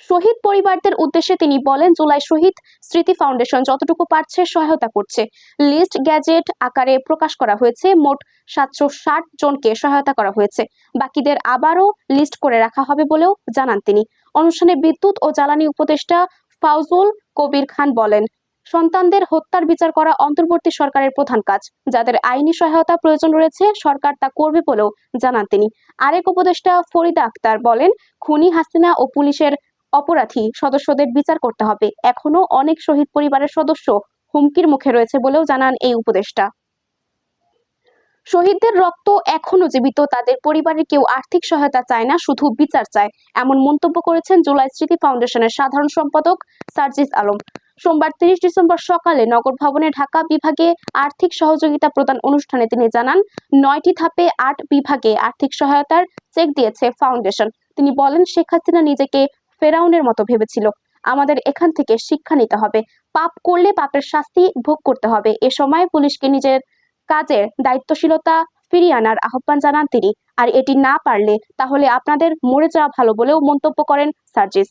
শহীদ পরিবারদের উদ্দেশ্যে তিনি বলেন, জুলাই শহীদ স্মৃতি ফাউন্ডেশন যতটুকু পারছে সহায়তা করছে। লিস্ট গ্যাজেট আকারে প্রকাশ করা হয়েছে। মোট 760 জনকে সহায়তা করা হয়েছে। বাকিদের আবারও লিস্ট করে রাখা হবে বলেও জানান তিনি। অনুষ্ঠানে বিদ্যুৎ ও জ্বালানি উপদেষ্টা ফাউজুল কবির খান বলেন, সন্তানদের হত্যার বিচার করা অন্তর্বর্তী সরকারের প্রধান কাজ। যাদের আইনি সহায়তা প্রয়োজন রয়েছে সরকার তা করবে বলেও জানান তিনি। আরেক উপদেষ্টা ফরিদা আক্তার বলেন, খুনি হাসিনা ও পুলিশের অপরাধী সদস্যদের বিচার করতে হবে। এখনো অনেক শহীদ পরিবারের সদস্য হুমকির মুখে রয়েছে বলেও জানান এই উপদেষ্টা। শহীদদের রক্ত এখনো জীবিত, তাদের পরিবারের কেউ আর্থিক সহায়তা চায় না, শুধু বিচার চায়, এমন মন্তব্য করেছেন জুলাই স্মৃতি ফাউন্ডেশনের সাধারণ সম্পাদক সার্জিস আলম। সোমবার 30 ডিসেম্বর সকালে নগর ভবনে ঢাকা বিভাগে আর্থিক সহযোগিতা প্রদান অনুষ্ঠানে তিনি জানান, 9টি ধাপে 8 বিভাগে আর্থিক সহায়তার চেক দিয়েছে ফাউন্ডেশন। তিনি বলেন, শেখ হাসিনা নিজেকে ফেরাউনের মতো ভেবেছিল। আমাদের এখান থেকে শিক্ষা নিতে হবে। পাপ করলে পাপের শাস্তি ভোগ করতে হবে। এ সময় পুলিশকে নিজের কাজের দায়িত্বশীলতা ফিরিয়ে আনার আহ্বান জানান তিনি। আর এটি না পারলে তাহলে আপনাদের মরে যাওয়া ভালো বলেও মন্তব্য করেন সার্জিস।